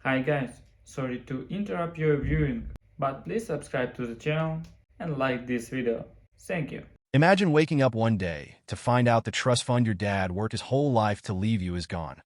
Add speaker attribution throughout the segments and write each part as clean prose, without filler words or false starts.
Speaker 1: Hi guys, sorry to interrupt your viewing, but please subscribe to the channel and like this video. Thank you.
Speaker 2: Imagine waking up one day to find out the trust fund your dad worked his whole life to leave you is gone.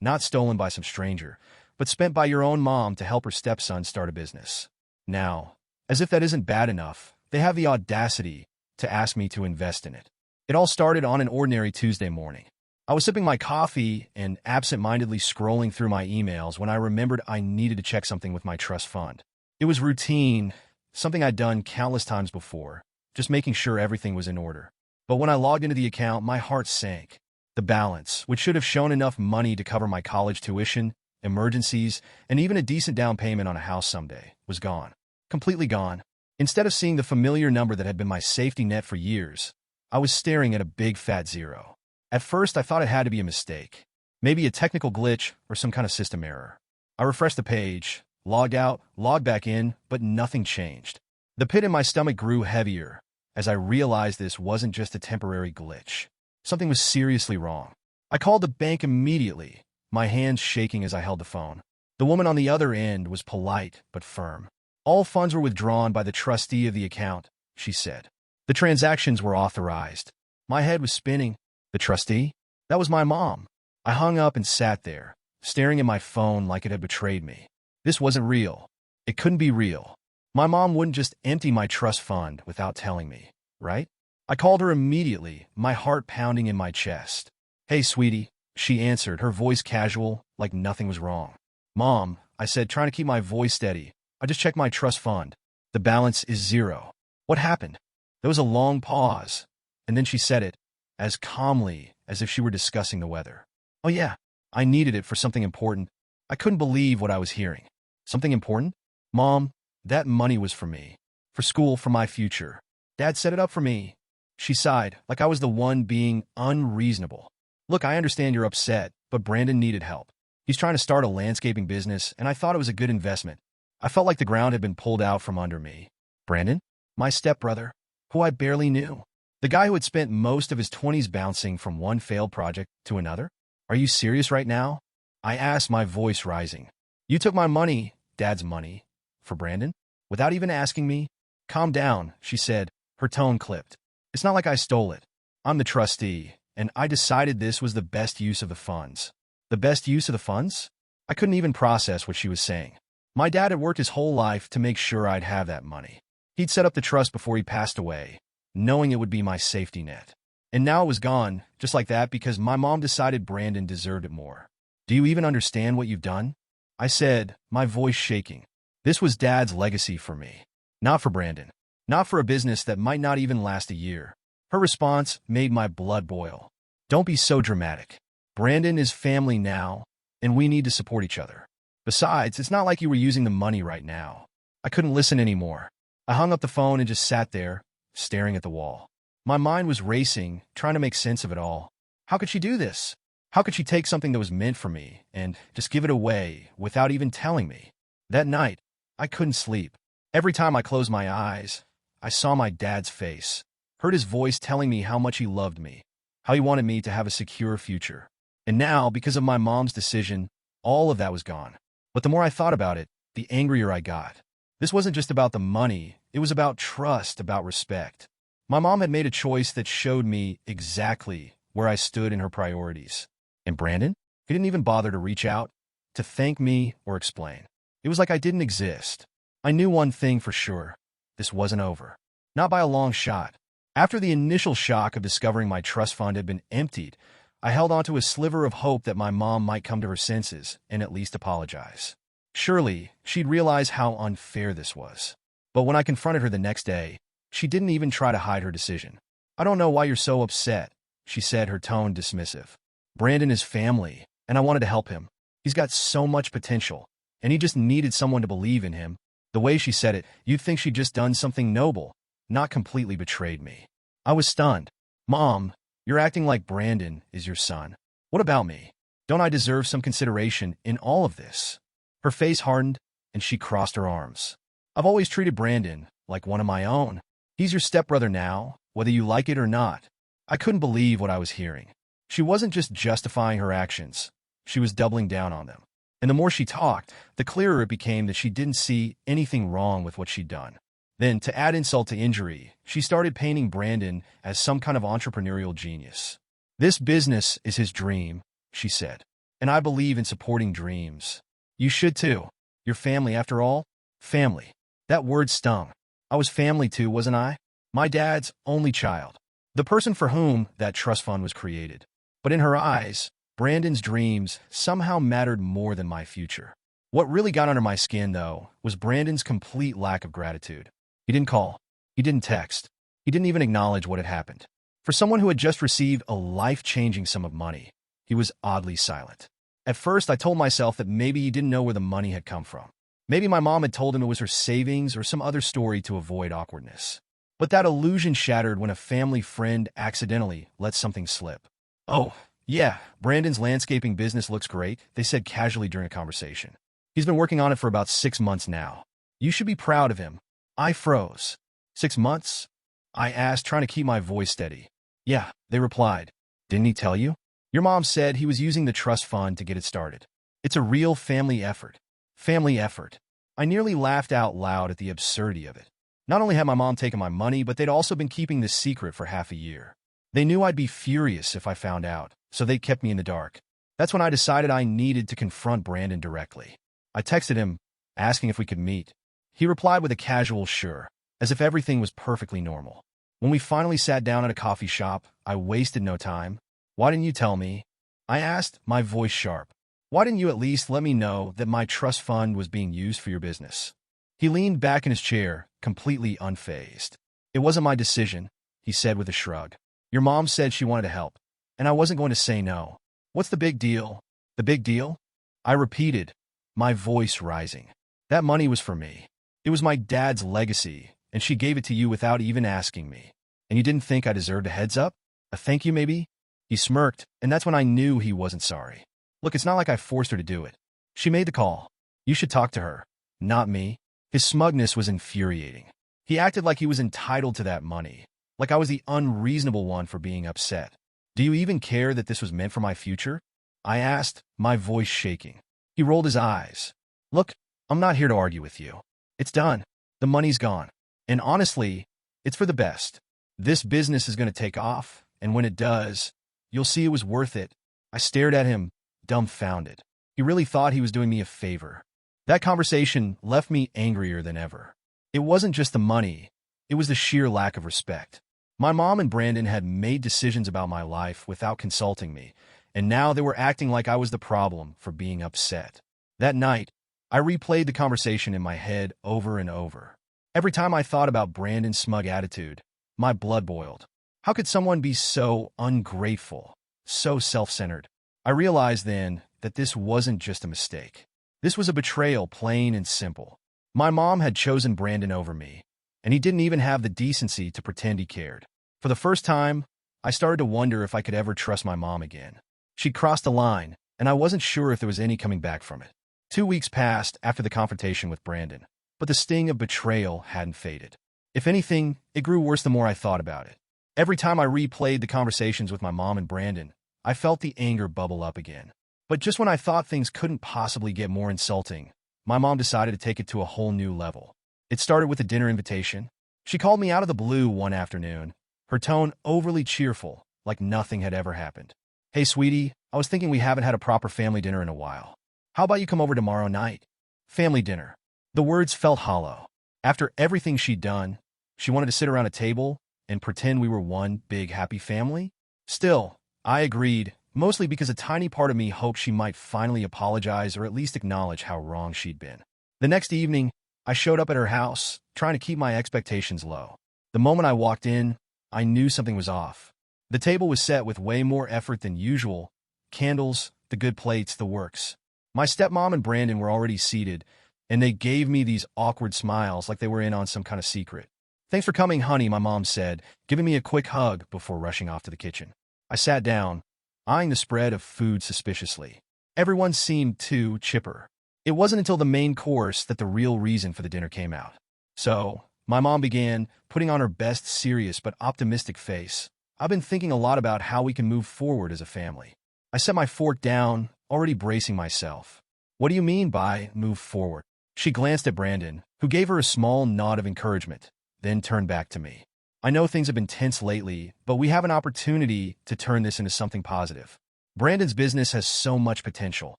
Speaker 2: Not stolen by some stranger, but spent by your own mom to help her stepson start a business. Now, as if that isn't bad enough, they have the audacity to ask me to invest in it. It all started on an ordinary Tuesday morning. I was sipping my coffee and absent-mindedly scrolling through my emails when I remembered I needed to check something with my trust fund. It was routine, something I'd done countless times before, just making sure everything was in order. But when I logged into the account, my heart sank. The balance, which should have shown enough money to cover my college tuition, emergencies, and even a decent down payment on a house someday, was gone. Completely gone. Instead of seeing the familiar number that had been my safety net for years, I was staring at a big fat zero. At first, I thought it had to be a mistake. Maybe a technical glitch or some kind of system error. I refreshed the page, logged out, logged back in, but nothing changed. The pit in my stomach grew heavier as I realized this wasn't just a temporary glitch. Something was seriously wrong. I called the bank immediately, my hands shaking as I held the phone. The woman on the other end was polite but firm. All funds were withdrawn by the trustee of the account, she said. The transactions were authorized. My head was spinning. The trustee? That was my mom. I hung up and sat there, staring at my phone like it had betrayed me. This wasn't real. It couldn't be real. My mom wouldn't just empty my trust fund without telling me, right? I called her immediately, my heart pounding in my chest. "Hey, sweetie," she answered, her voice casual, like nothing was wrong. "Mom," I said, trying to keep my voice steady, "I just checked my trust fund. The balance is zero." "What happened?" There was a long pause, and then she said it, as calmly as if she were discussing the weather. "Oh yeah, I needed it for something important." I couldn't believe what I was hearing. Something important? "Mom, that money was for me. For school, for my future. Dad set it up for me." She sighed, like I was the one being unreasonable. "Look, I understand you're upset, but Brandon needed help. He's trying to start a landscaping business, and I thought it was a good investment." I felt like the ground had been pulled out from under me. Brandon? My stepbrother, who I barely knew. The guy who had spent most of his 20s bouncing from one failed project to another? "Are you serious right now?" I asked, my voice rising. "You took my money, Dad's money, for Brandon? Without even asking me?" "Calm down," she said, her tone clipped. "It's not like I stole it. I'm the trustee, and I decided this was the best use of the funds." The best use of the funds? I couldn't even process what she was saying. My dad had worked his whole life to make sure I'd have that money. He'd set up the trust before he passed away, knowing it would be my safety net. And now it was gone, just like that, because my mom decided Brandon deserved it more. "Do you even understand what you've done?" I said, my voice shaking. This was Dad's legacy for me. Not for Brandon. Not for a business that might not even last a year. Her response made my blood boil. "Don't be so dramatic. Brandon is family now, and we need to support each other. Besides, it's not like you were using the money right now." I couldn't listen anymore. I hung up the phone and just sat there, staring at the wall. My mind was racing, trying to make sense of it all. How could she do this? How could she take something that was meant for me and just give it away without even telling me? That night, I couldn't sleep. Every time I closed my eyes, I saw my dad's face, heard his voice telling me how much he loved me, how he wanted me to have a secure future. And now, because of my mom's decision, all of that was gone. But the more I thought about it, the angrier I got. This wasn't just about the money, it was about trust, about respect. My mom had made a choice that showed me exactly where I stood in her priorities. And Brandon? He didn't even bother to reach out, to thank me or explain. It was like I didn't exist. I knew one thing for sure. This wasn't over. Not by a long shot. After the initial shock of discovering my trust fund had been emptied, I held onto a sliver of hope that my mom might come to her senses and at least apologize. Surely, she'd realize how unfair this was. But when I confronted her the next day, she didn't even try to hide her decision. "I don't know why you're so upset," she said, her tone dismissive. "Brandon is family, and I wanted to help him. He's got so much potential, and he just needed someone to believe in him." The way she said it, you'd think she'd just done something noble, not completely betrayed me. I was stunned. "Mom, you're acting like Brandon is your son. What about me? Don't I deserve some consideration in all of this?" Her face hardened, and she crossed her arms. "I've always treated Brandon like one of my own. He's your stepbrother now, whether you like it or not." I couldn't believe what I was hearing. She wasn't just justifying her actions. She was doubling down on them. And the more she talked, the clearer it became that she didn't see anything wrong with what she'd done. Then, to add insult to injury, she started painting Brandon as some kind of entrepreneurial genius. "This business is his dream," she said. "And I believe in supporting dreams. You should too. Your family, after all." Family. That word stung. I was family too, wasn't I? My dad's only child. The person for whom that trust fund was created. But in her eyes, Brandon's dreams somehow mattered more than my future. What really got under my skin, though, was Brandon's complete lack of gratitude. He didn't call. He didn't text. He didn't even acknowledge what had happened. For someone who had just received a life-changing sum of money, he was oddly silent. At first, I told myself that maybe he didn't know where the money had come from. Maybe my mom had told him it was her savings or some other story to avoid awkwardness. But that illusion shattered when a family friend accidentally let something slip. "Oh, yeah, Brandon's landscaping business looks great," they said casually during a conversation. "He's been working on it for about 6 months now. You should be proud of him." I froze. 6 months? I asked, trying to keep my voice steady. "Yeah," they replied. "Didn't he tell you? Your mom said he was using the trust fund to get it started. It's a real family effort." Family effort. I nearly laughed out loud at the absurdity of it. Not only had my mom taken my money, but they'd also been keeping this secret for half a year. They knew I'd be furious if I found out, so they kept me in the dark. That's when I decided I needed to confront Brandon directly. I texted him, asking if we could meet. He replied with a casual sure, as if everything was perfectly normal. When we finally sat down at a coffee shop, I wasted no time. "Why didn't you tell me?" I asked, my voice sharp. "Why didn't you at least let me know that my trust fund was being used for your business?" He leaned back in his chair, completely unfazed. "It wasn't my decision," he said with a shrug. "Your mom said she wanted to help, and I wasn't going to say no. What's the big deal?" "The big deal?" I repeated, my voice rising. "That money was for me. It was my dad's legacy, and she gave it to you without even asking me. And you didn't think I deserved a heads up? A thank you, maybe?" He smirked, and that's when I knew he wasn't sorry. "Look, it's not like I forced her to do it. She made the call. You should talk to her, not me." His smugness was infuriating. He acted like he was entitled to that money, like I was the unreasonable one for being upset. "Do you even care that this was meant for my future?" I asked, my voice shaking. He rolled his eyes. "Look, I'm not here to argue with you. It's done. The money's gone. And honestly, it's for the best. This business is going to take off, and when it does, you'll see it was worth it." I stared at him, dumbfounded. He really thought he was doing me a favor. That conversation left me angrier than ever. It wasn't just the money, it was the sheer lack of respect. My mom and Brandon had made decisions about my life without consulting me, and now they were acting like I was the problem for being upset. That night, I replayed the conversation in my head over and over. Every time I thought about Brandon's smug attitude, my blood boiled. How could someone be so ungrateful, so self-centered? I realized then that this wasn't just a mistake. This was a betrayal, plain and simple. My mom had chosen Brandon over me, and he didn't even have the decency to pretend he cared. For the first time, I started to wonder if I could ever trust my mom again. She'd crossed the line, and I wasn't sure if there was any coming back from it. 2 weeks passed after the confrontation with Brandon, but the sting of betrayal hadn't faded. If anything, it grew worse the more I thought about it. Every time I replayed the conversations with my mom and Brandon, I felt the anger bubble up again. But just when I thought things couldn't possibly get more insulting, my mom decided to take it to a whole new level. It started with a dinner invitation. She called me out of the blue one afternoon, her tone overly cheerful, like nothing had ever happened. "Hey, sweetie, I was thinking we haven't had a proper family dinner in a while. How about you come over tomorrow night?" Family dinner. The words felt hollow. After everything she'd done, she wanted to sit around a table and pretend we were one big happy family? Still, I agreed, mostly because a tiny part of me hoped she might finally apologize or at least acknowledge how wrong she'd been. The next evening, I showed up at her house, trying to keep my expectations low. The moment I walked in, I knew something was off. The table was set with way more effort than usual. Candles, the good plates, the works. My stepmom and Brandon were already seated, and they gave me these awkward smiles like they were in on some kind of secret. "Thanks for coming, honey," my mom said, giving me a quick hug before rushing off to the kitchen. I sat down, eyeing the spread of food suspiciously. Everyone seemed too chipper. It wasn't until the main course that the real reason for the dinner came out. "So," my mom began, putting on her best serious but optimistic face, "I've been thinking a lot about how we can move forward as a family." I set my fork down, already bracing myself. What do you mean by move forward? She glanced at Brandon, who gave her a small nod of encouragement, then turned back to me. I know things have been tense lately, but we have an opportunity to turn this into something positive. Brandon's business has so much potential,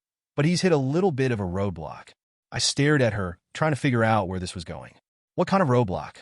Speaker 2: but he's hit a little bit of a roadblock. I stared at her, trying to figure out where this was going. What kind of roadblock?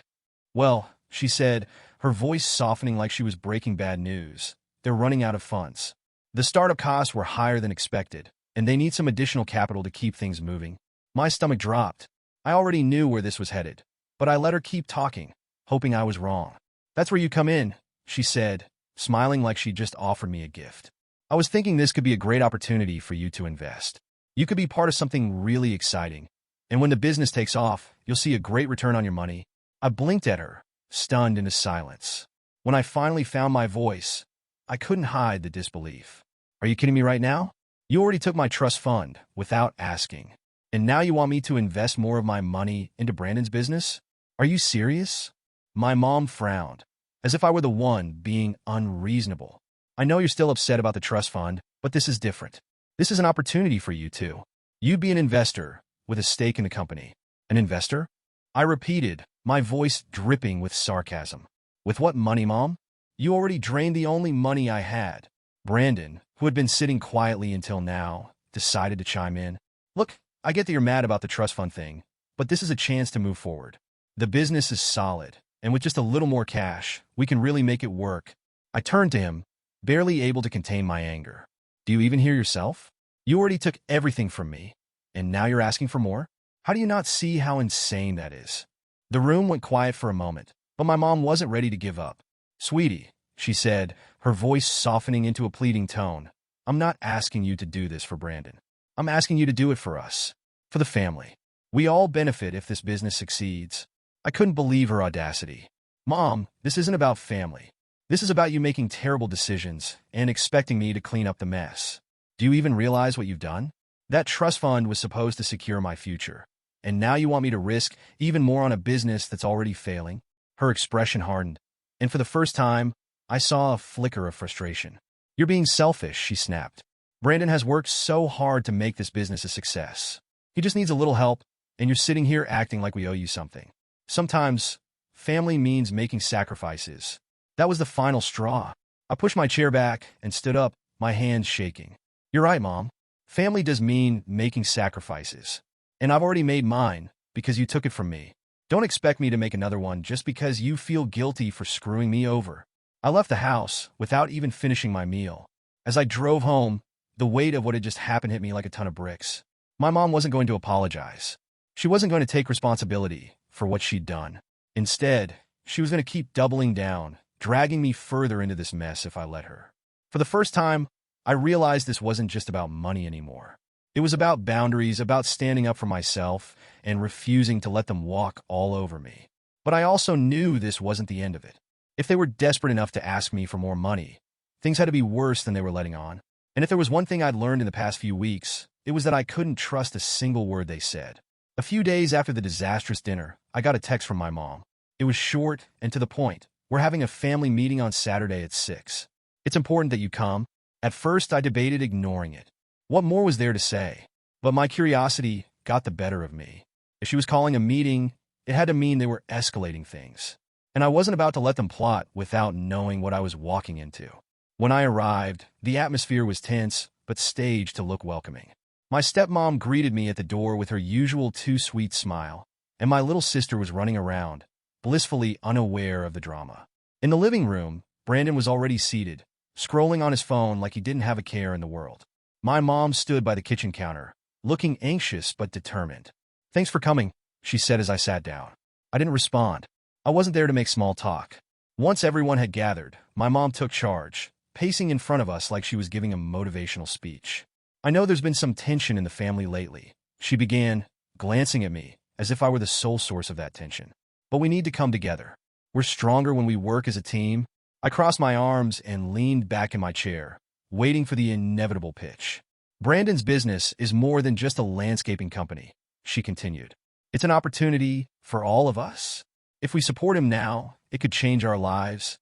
Speaker 2: Well, she said, her voice softening like she was breaking bad news. They're running out of funds. The startup costs were higher than expected, and they need some additional capital to keep things moving. My stomach dropped. I already knew where this was headed, but I let her keep talking, hoping I was wrong. That's where you come in, she said, smiling like she'd just offered me a gift. I was thinking this could be a great opportunity for you to invest. You could be part of something really exciting, and when the business takes off, you'll see a great return on your money. I blinked at her, stunned into silence. When I finally found my voice, I couldn't hide the disbelief. Are you kidding me right now? You already took my trust fund without asking, and now you want me to invest more of my money into Brandon's business? Are you serious? My mom frowned, as if I were the one being unreasonable. I know you're still upset about the trust fund, but this is different. This is an opportunity for you too. You'd be an investor with a stake in the company. An investor? I repeated, my voice dripping with sarcasm. With what money, Mom? You already drained the only money I had. Brandon, who had been sitting quietly until now, decided to chime in. Look, I get that you're mad about the trust fund thing, but this is a chance to move forward. The business is solid, and with just a little more cash, we can really make it work. I turned to him, barely able to contain my anger. Do you even hear yourself? You already took everything from me, and now you're asking for more? How do you not see how insane that is? The room went quiet for a moment, but my mom wasn't ready to give up. Sweetie, she said, her voice softening into a pleading tone, I'm not asking you to do this for Brandon. I'm asking you to do it for us, for the family. We all benefit if this business succeeds. I couldn't believe her audacity. Mom, this isn't about family. This is about you making terrible decisions and expecting me to clean up the mess. Do you even realize what you've done? That trust fund was supposed to secure my future, and now you want me to risk even more on a business that's already failing? Her expression hardened, and for the first time, I saw a flicker of frustration. You're being selfish, she snapped. Brandon has worked so hard to make this business a success. He just needs a little help, and you're sitting here acting like we owe you something. Sometimes, family means making sacrifices. That was the final straw. I pushed my chair back and stood up, my hands shaking. You're right, Mom. Family does mean making sacrifices. And I've already made mine because you took it from me. Don't expect me to make another one just because you feel guilty for screwing me over. I left the house without even finishing my meal. As I drove home, the weight of what had just happened hit me like a ton of bricks. My mom wasn't going to apologize. She wasn't going to take responsibility for what she'd done. Instead, she was going to keep doubling down, dragging me further into this mess if I let her. For the first time, I realized this wasn't just about money anymore. It was about boundaries, about standing up for myself and refusing to let them walk all over me. But I also knew this wasn't the end of it. If they were desperate enough to ask me for more money, things had to be worse than they were letting on. And if there was one thing I'd learned in the past few weeks, it was that I couldn't trust a single word they said. A few days after the disastrous dinner, I got a text from my mom. It was short and to the point. We're having a family meeting on Saturday at 6. It's important that you come. At first, I debated ignoring it. What more was there to say? But my curiosity got the better of me. If she was calling a meeting, it had to mean they were escalating things. And I wasn't about to let them plot without knowing what I was walking into. When I arrived, the atmosphere was tense, but staged to look welcoming. My stepmom greeted me at the door with her usual too-sweet smile, and my little sister was running around, blissfully unaware of the drama. In the living room, Brandon was already seated, scrolling on his phone like he didn't have a care in the world. My mom stood by the kitchen counter, looking anxious but determined. Thanks for coming, she said as I sat down. I didn't respond. I wasn't there to make small talk. Once everyone had gathered, my mom took charge, pacing in front of us like she was giving a motivational speech. I know there's been some tension in the family lately, she began, glancing at me as if I were the sole source of that tension. But we need to come together. We're stronger when we work as a team. I crossed my arms and leaned back in my chair, waiting for the inevitable pitch. Brandon's business is more than just a landscaping company, she continued. It's an opportunity for all of us. If we support him now, it could change our lives.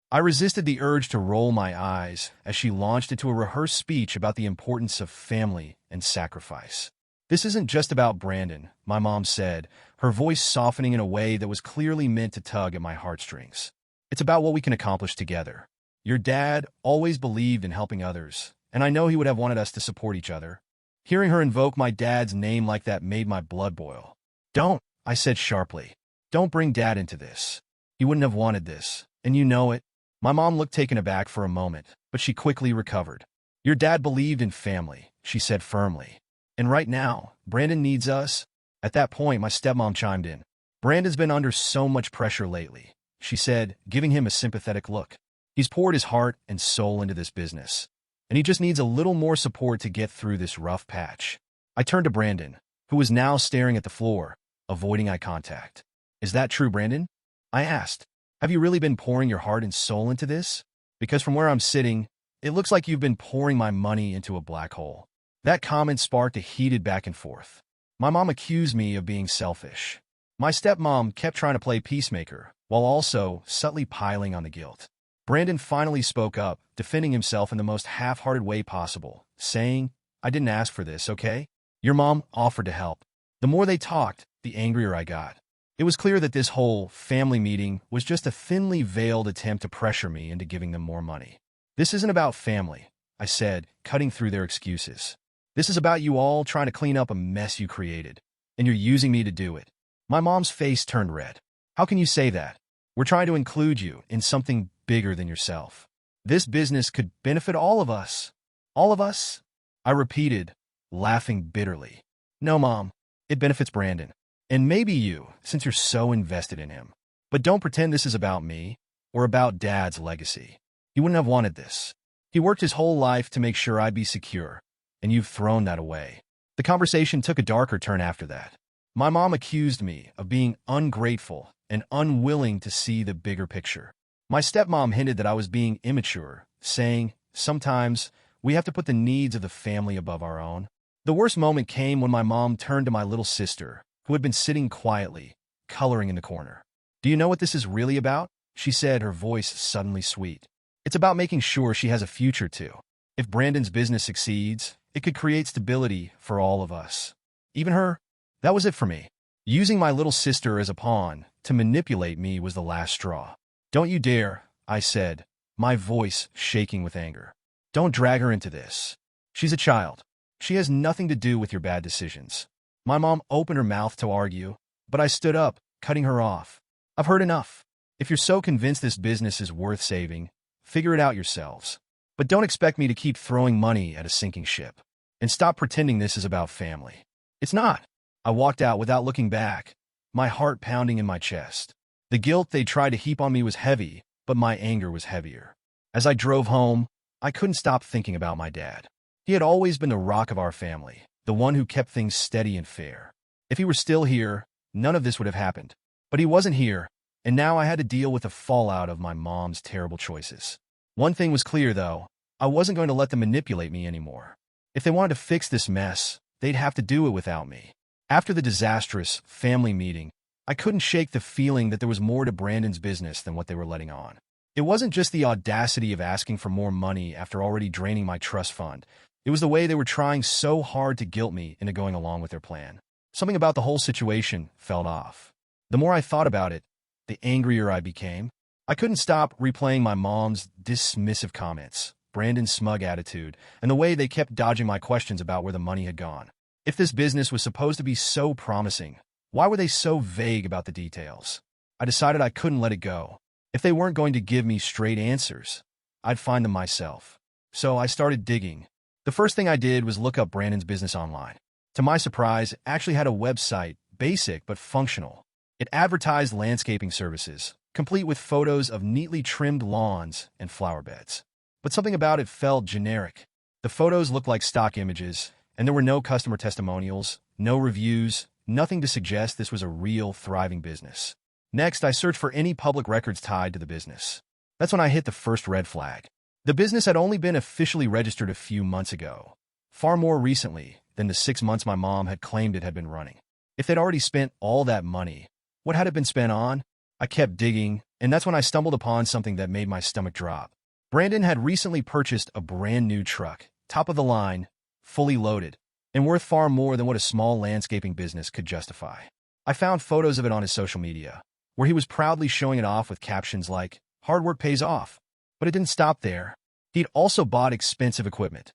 Speaker 2: I resisted the urge to roll my eyes as she launched into a rehearsed speech about the importance of family and sacrifice. This isn't just about Brandon, my mom said, her voice softening in a way that was clearly meant to tug at my heartstrings. It's about what we can accomplish together. Your dad always believed in helping others, and I know he would have wanted us to support each other. Hearing her invoke my dad's name like that made my blood boil. Don't, I said sharply. Don't bring Dad into this. He wouldn't have wanted this, and you know it. My mom looked taken aback for a moment, but she quickly recovered. Your dad believed in family, she said firmly. And right now, Brandon needs us. At that point, my stepmom chimed in. Brandon's been under so much pressure lately, she said, giving him a sympathetic look. He's poured his heart and soul into this business, and he just needs a little more support to get through this rough patch. I turned to Brandon, who was now staring at the floor, avoiding eye contact. Is that true, Brandon? I asked. Have you really been pouring your heart and soul into this? Because from where I'm sitting, it looks like you've been pouring my money into a black hole. That comment sparked a heated back and forth. My mom accused me of being selfish. My stepmom kept trying to play peacemaker, while also subtly piling on the guilt. Brandon finally spoke up, defending himself in the most half-hearted way possible, saying, I didn't ask for this, okay? Your mom offered to help. The more they talked, the angrier I got. It was clear that this whole family meeting was just a thinly veiled attempt to pressure me into giving them more money. This isn't about family, I said, cutting through their excuses. This is about you all trying to clean up a mess you created, and you're using me to do it. My mom's face turned red. How can you say that? We're trying to include you in something bigger than yourself. This business could benefit all of us. All of us? I repeated, laughing bitterly. No, Mom. It benefits Brandon. And maybe you, since you're so invested in him. But don't pretend this is about me, or about Dad's legacy. He wouldn't have wanted this. He worked his whole life to make sure I'd be secure, and you've thrown that away. The conversation took a darker turn after that. My mom accused me of being ungrateful and unwilling to see the bigger picture. My stepmom hinted that I was being immature, saying, sometimes we have to put the needs of the family above our own. The worst moment came when my mom turned to my little sister, who had been sitting quietly, coloring in the corner. Do you know what this is really about? She said, her voice suddenly sweet. It's about making sure she has a future too. If Brandon's business succeeds, it could create stability for all of us. Even her. That was it for me. Using my little sister as a pawn to manipulate me was the last straw. Don't you dare, I said, my voice shaking with anger. Don't drag her into this. She's a child. She has nothing to do with your bad decisions. My mom opened her mouth to argue, but I stood up, cutting her off. I've heard enough. If you're so convinced this business is worth saving, figure it out yourselves. But don't expect me to keep throwing money at a sinking ship. And stop pretending this is about family. It's not. I walked out without looking back, my heart pounding in my chest. The guilt they tried to heap on me was heavy, but my anger was heavier. As I drove home, I couldn't stop thinking about my dad. He had always been the rock of our family, the one who kept things steady and fair. If he were still here, none of this would have happened. But he wasn't here, and now I had to deal with the fallout of my mom's terrible choices. One thing was clear, though. I wasn't going to let them manipulate me anymore. If they wanted to fix this mess, they'd have to do it without me. After the disastrous family meeting, I couldn't shake the feeling that there was more to Brandon's business than what they were letting on. It wasn't just the audacity of asking for more money after already draining my trust fund. It was the way they were trying so hard to guilt me into going along with their plan. Something about the whole situation felt off. The more I thought about it, the angrier I became. I couldn't stop replaying my mom's dismissive comments, Brandon's smug attitude, and the way they kept dodging my questions about where the money had gone. If this business was supposed to be so promising, why were they so vague about the details? I decided I couldn't let it go. If they weren't going to give me straight answers, I'd find them myself. So I started digging. The first thing I did was look up Brandon's business online. To my surprise, it actually had a website, basic but functional. It advertised landscaping services, complete with photos of neatly trimmed lawns and flower beds. But something about it felt generic. The photos looked like stock images, and there were no customer testimonials, no reviews, nothing to suggest this was a real, thriving business. Next, I searched for any public records tied to the business. That's when I hit the first red flag. The business had only been officially registered a few months ago, far more recently than the 6 months my mom had claimed it had been running. If they'd already spent all that money, what had it been spent on? I kept digging, and that's when I stumbled upon something that made my stomach drop. Brandon had recently purchased a brand new truck, top of the line, fully loaded, and worth far more than what a small landscaping business could justify. I found photos of it on his social media, where he was proudly showing it off with captions like, "Hard work pays off." But it didn't stop there. He'd also bought expensive equipment,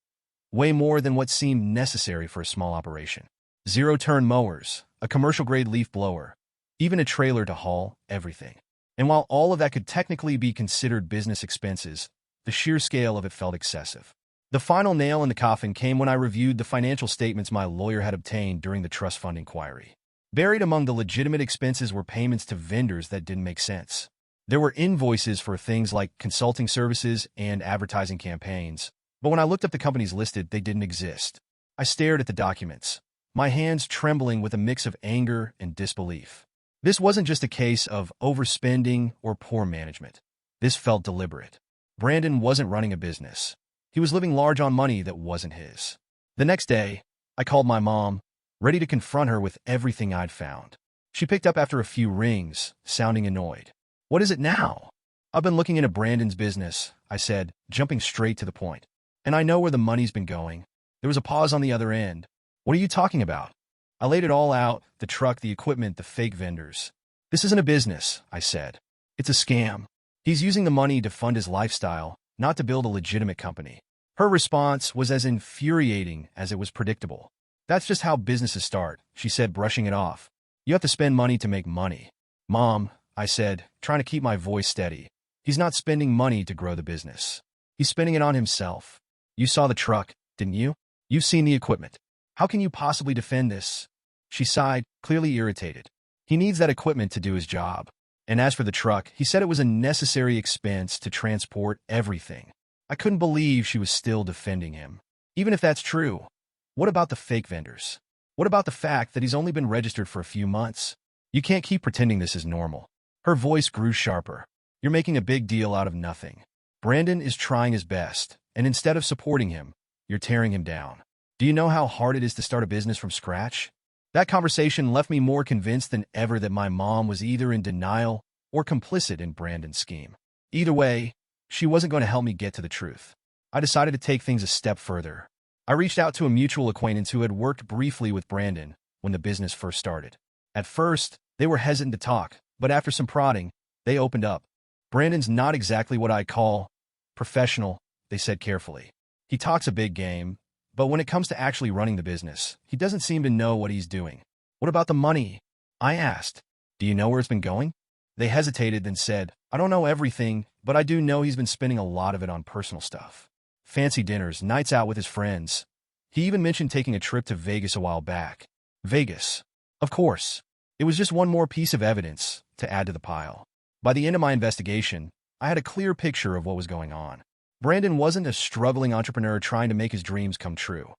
Speaker 2: way more than what seemed necessary for a small operation. Zero-turn mowers, a commercial-grade leaf blower, even a trailer to haul everything. And while all of that could technically be considered business expenses, the sheer scale of it felt excessive. The final nail in the coffin came when I reviewed the financial statements my lawyer had obtained during the trust fund inquiry. Buried among the legitimate expenses were payments to vendors that didn't make sense. There were invoices for things like consulting services and advertising campaigns, but when I looked up the companies listed, they didn't exist. I stared at the documents, my hands trembling with a mix of anger and disbelief. This wasn't just a case of overspending or poor management. This felt deliberate. Brandon wasn't running a business. He was living large on money that wasn't his. The next day, I called my mom, ready to confront her with everything I'd found. She picked up after a few rings, sounding annoyed. "What is it now?" "I've been looking into Brandon's business," I said, jumping straight to the point. "And I know where the money's been going." There was a pause on the other end. "What are you talking about?" I laid it all out, the truck, the equipment, the fake vendors. "This isn't a business," I said. "It's a scam. He's using the money to fund his lifestyle, not to build a legitimate company." Her response was as infuriating as it was predictable. "That's just how businesses start," she said, brushing it off. "You have to spend money to make money." "Mom," I said, trying to keep my voice steady, "he's not spending money to grow the business. He's spending it on himself. You saw the truck, didn't you? You've seen the equipment. How can you possibly defend this?" She sighed, clearly irritated. "He needs that equipment to do his job. And as for the truck, he said it was a necessary expense to transport everything." I couldn't believe she was still defending him. Even if that's true, what about the fake vendors? What about the fact that he's only been registered for a few months? You can't keep pretending this is normal. Her voice grew sharper. "You're making a big deal out of nothing. Brandon is trying his best, and instead of supporting him, you're tearing him down. Do you know how hard it is to start a business from scratch?" That conversation left me more convinced than ever that my mom was either in denial or complicit in Brandon's scheme. Either way, she wasn't going to help me get to the truth. I decided to take things a step further. I reached out to a mutual acquaintance who had worked briefly with Brandon when the business first started. At first, they were hesitant to talk, but after some prodding, they opened up. "Brandon's not exactly what I call professional," they said carefully. "He talks a big game, but when it comes to actually running the business, he doesn't seem to know what he's doing." "What about the money?" I asked. "Do you know where it's been going?" They hesitated, then said, "I don't know everything, but I do know he's been spending a lot of it on personal stuff. Fancy dinners, nights out with his friends. He even mentioned taking a trip to Vegas a while back." Vegas. Of course. It was just one more piece of evidence to add to the pile. By the end of my investigation, I had a clear picture of what was going on. Brandon wasn't a struggling entrepreneur trying to make his dreams come true.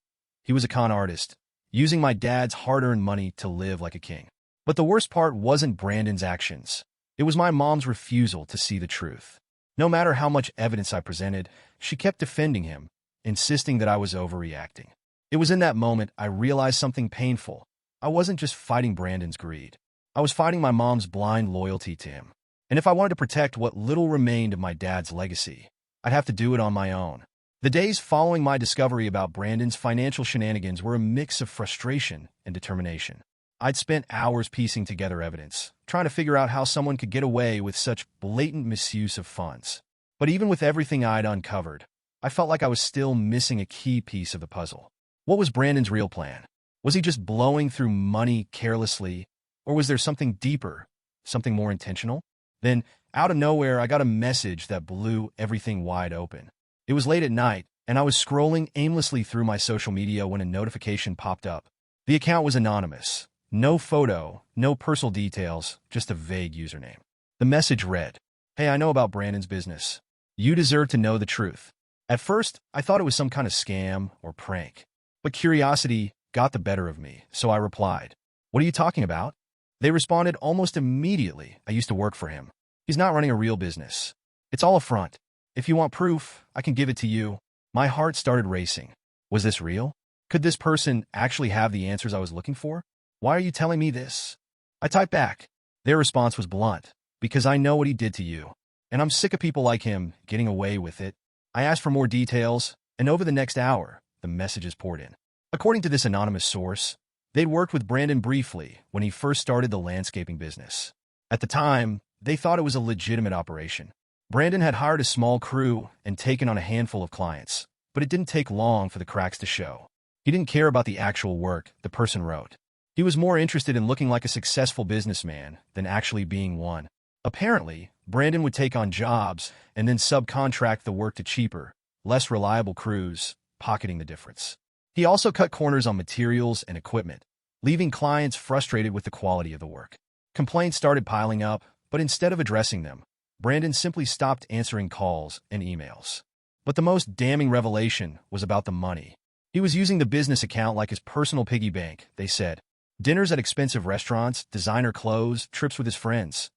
Speaker 2: He was a con artist, using my dad's hard-earned money to live like a king. But the worst part wasn't Brandon's actions. It was my mom's refusal to see the truth. No matter how much evidence I presented, she kept defending him, insisting that I was overreacting. It was in that moment I realized something painful. I wasn't just fighting Brandon's greed. I was fighting my mom's blind loyalty to him. And if I wanted to protect what little remained of my dad's legacy, I'd have to do it on my own. The days following my discovery about Brandon's financial shenanigans were a mix of frustration and determination. I'd spent hours piecing together evidence, trying to figure out how someone could get away with such blatant misuse of funds. But even with everything I'd uncovered, I felt like I was still missing a key piece of the puzzle. What was Brandon's real plan? Was he just blowing through money carelessly, or was there something deeper, something more intentional? Then, out of nowhere, I got a message that blew everything wide open. It was late at night, and I was scrolling aimlessly through my social media when a notification popped up. The account was anonymous. No photo, no personal details, just a vague username. The message read, "Hey, I know about Brandon's business. You deserve to know the truth." At first, I thought it was some kind of scam or prank. But curiosity got the better of me, so I replied, "What are you talking about?" They responded almost immediately. "I used to work for him. He's not running a real business. It's all a front. If you want proof, I can give it to you." My heart started racing. Was this real? Could this person actually have the answers I was looking for? "Why are you telling me this?" I typed back. Their response was blunt, "Because I know what he did to you, and I'm sick of people like him getting away with it." I asked for more details, and over the next hour, the messages poured in. According to this anonymous source, they'd worked with Brandon briefly when he first started the landscaping business. At the time, they thought it was a legitimate operation. Brandon had hired a small crew and taken on a handful of clients, but it didn't take long for the cracks to show. He didn't care about the actual work the person wrote. He was more interested in looking like a successful businessman than actually being one. Apparently, Brandon would take on jobs and then subcontract the work to cheaper, less reliable crews, pocketing the difference. He also cut corners on materials and equipment, leaving clients frustrated with the quality of the work. Complaints started piling up, but instead of addressing them, Brandon simply stopped answering calls and emails. But the most damning revelation was about the money. He was using the business account like his personal piggy bank, they said. Dinners at expensive restaurants, designer clothes, trips with his friends.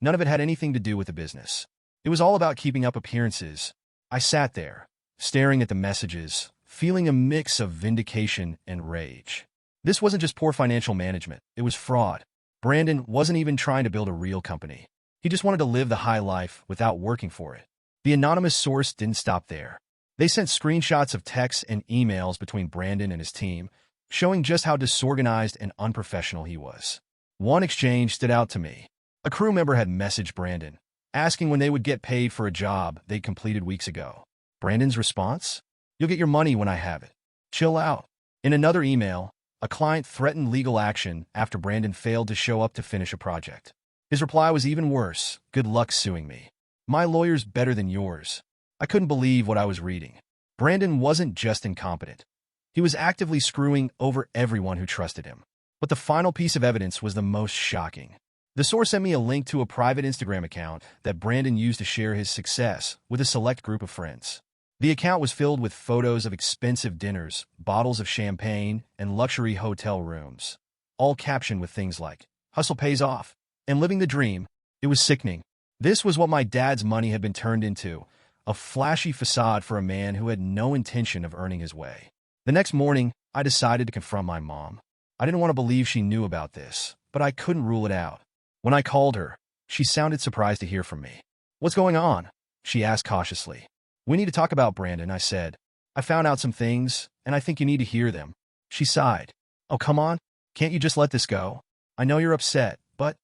Speaker 2: None of it had anything to do with the business. It was all about keeping up appearances. I sat there, staring at the messages, feeling a mix of vindication and rage. This wasn't just poor financial management, it was fraud. Brandon wasn't even trying to build a real company. He just wanted to live the high life without working for it. The anonymous source didn't stop there. They sent screenshots of texts and emails between Brandon and his team, showing just how disorganized and unprofessional he was. One exchange stood out to me. A crew member had messaged Brandon, asking when they would get paid for a job they'd completed weeks ago. Brandon's response? "You'll get your money when I have it. Chill out." In another email, a client threatened legal action after Brandon failed to show up to finish a project. His reply was even worse. "Good luck suing me. My lawyer's better than yours." I couldn't believe what I was reading. Brandon wasn't just incompetent. He was actively screwing over everyone who trusted him. But the final piece of evidence was the most shocking. The source sent me a link to a private Instagram account that Brandon used to share his success with a select group of friends. The account was filled with photos of expensive dinners, bottles of champagne, and luxury hotel rooms, all captioned with things like, "Hustle pays off," and "Living the dream." It was sickening. This was what my dad's money had been turned into, a flashy facade for a man who had no intention of earning his way. The next morning, I decided to confront my mom. I didn't want to believe she knew about this, but I couldn't rule it out. When I called her, she sounded surprised to hear from me. "What's going on?" she asked cautiously. "We need to talk about Brandon," I said. "I found out some things, and I think you need to hear them." She sighed. "Oh, come on. Can't you just let this go? I know you're upset, but—"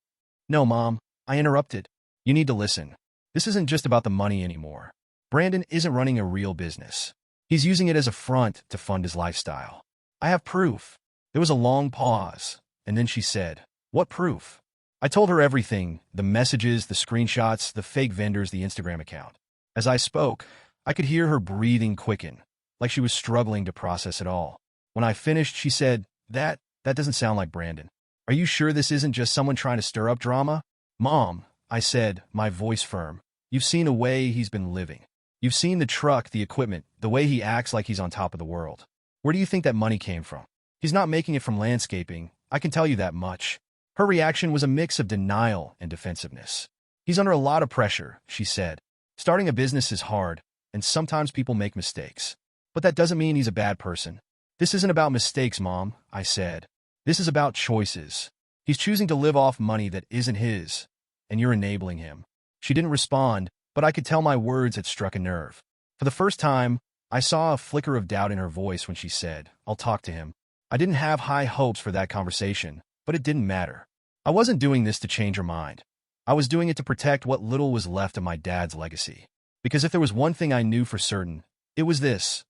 Speaker 2: "No, Mom," I interrupted. "You need to listen. This isn't just about the money anymore. Brandon isn't running a real business. He's using it as a front to fund his lifestyle. I have proof." There was a long pause, and then she said, "What proof?" I told her everything, the messages, the screenshots, the fake vendors, the Instagram account. As I spoke, I could hear her breathing quicken, like she was struggling to process it all. When I finished, she said, That doesn't sound like Brandon. Are you sure this isn't just someone trying to stir up drama?" "Mom," I said, my voice firm, "you've seen the way he's been living. You've seen the truck, the equipment, the way he acts like he's on top of the world. Where do you think that money came from? He's not making it from landscaping, I can tell you that much." Her reaction was a mix of denial and defensiveness. "He's under a lot of pressure," she said. "Starting a business is hard, and sometimes people make mistakes. But that doesn't mean he's a bad person." "This isn't about mistakes, Mom," I said. "This is about choices. He's choosing to live off money that isn't his, and you're enabling him." She didn't respond, but I could tell my words had struck a nerve. For the first time, I saw a flicker of doubt in her voice when she said, "I'll talk to him." I didn't have high hopes for that conversation, but it didn't matter. I wasn't doing this to change her mind. I was doing it to protect what little was left of my dad's legacy. Because if there was one thing I knew for certain, it was this.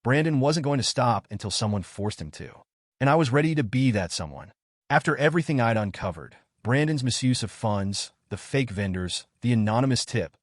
Speaker 2: Brandon wasn't going to stop until someone forced him to. And I was ready to be that someone. After everything I'd uncovered, Brandon's misuse of funds, the fake vendors, the anonymous tip,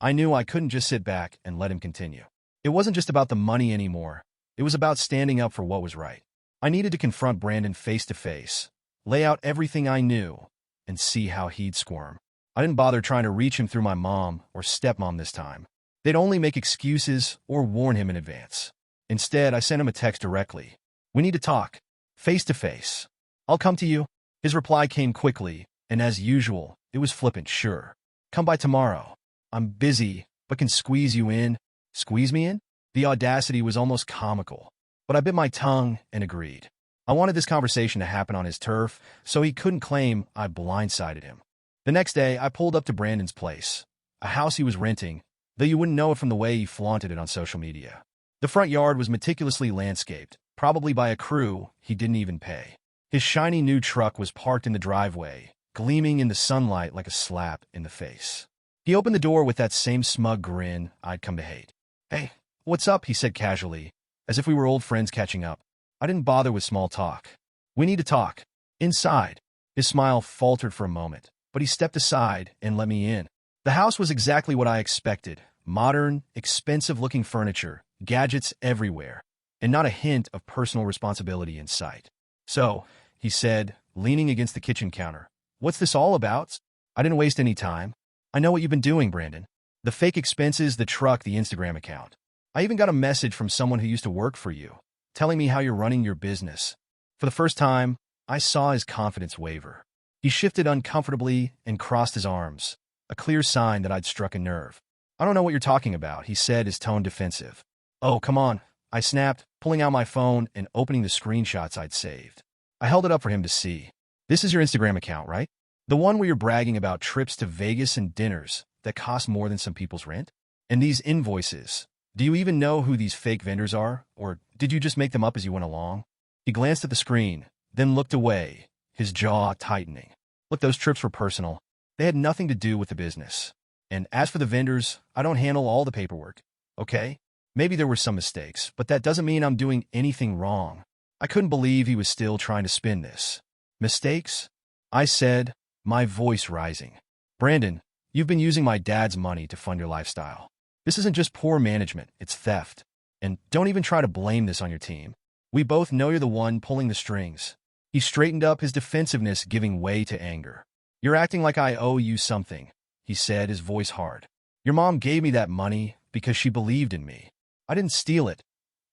Speaker 2: I knew I couldn't just sit back and let him continue. It wasn't just about the money anymore. It was about standing up for what was right. I needed to confront Brandon face to face, lay out everything I knew, and see how he'd squirm. I didn't bother trying to reach him through my mom or stepmom this time. They'd only make excuses or warn him in advance. Instead, I sent him a text directly. "We need to talk, face to face. I'll come to you." His reply came quickly, and as usual, it was flippant. "Sure. Come by tomorrow. I'm busy, but can squeeze you in." Squeeze me in? The audacity was almost comical. But I bit my tongue and agreed. I wanted this conversation to happen on his turf, so he couldn't claim I blindsided him. The next day, I pulled up to Brandon's place, a house he was renting, though you wouldn't know it from the way he flaunted it on social media. The front yard was meticulously landscaped, probably by a crew he didn't even pay. His shiny new truck was parked in the driveway, gleaming in the sunlight like a slap in the face. He opened the door with that same smug grin I'd come to hate. "Hey, what's up?" he said casually, as if we were old friends catching up. I didn't bother with small talk. "We need to talk. Inside." His smile faltered for a moment, but he stepped aside and let me in. The house was exactly what I expected. Modern, expensive-looking furniture, gadgets everywhere, and not a hint of personal responsibility in sight. "So," he said, leaning against the kitchen counter, "what's this all about?" I didn't waste any time. "I know what you've been doing, Brandon. The fake expenses, the truck, the Instagram account. I even got a message from someone who used to work for you, telling me how you're running your business." For the first time, I saw his confidence waver. He shifted uncomfortably and crossed his arms, a clear sign that I'd struck a nerve. "I don't know what you're talking about," he said, his tone defensive. "Oh, come on," I snapped, pulling out my phone and opening the screenshots I'd saved. I held it up for him to see. "This is your Instagram account, right? The one where you're bragging about trips to Vegas and dinners that cost more than some people's rent? And these invoices, do you even know who these fake vendors are, or did you just make them up as you went along?" He glanced at the screen, then looked away, his jaw tightening. "Look, those trips were personal. They had nothing to do with the business. And as for the vendors, I don't handle all the paperwork. Okay? Maybe there were some mistakes, but that doesn't mean I'm doing anything wrong." I couldn't believe he was still trying to spin this. "Mistakes?" I said, my voice rising. "Brandon, you've been using my dad's money to fund your lifestyle. This isn't just poor management, it's theft. And don't even try to blame this on your team. We both know you're the one pulling the strings." He straightened up, his defensiveness giving way to anger. "You're acting like I owe you something," he said, his voice hard. "Your mom gave me that money because she believed in me. I didn't steal it.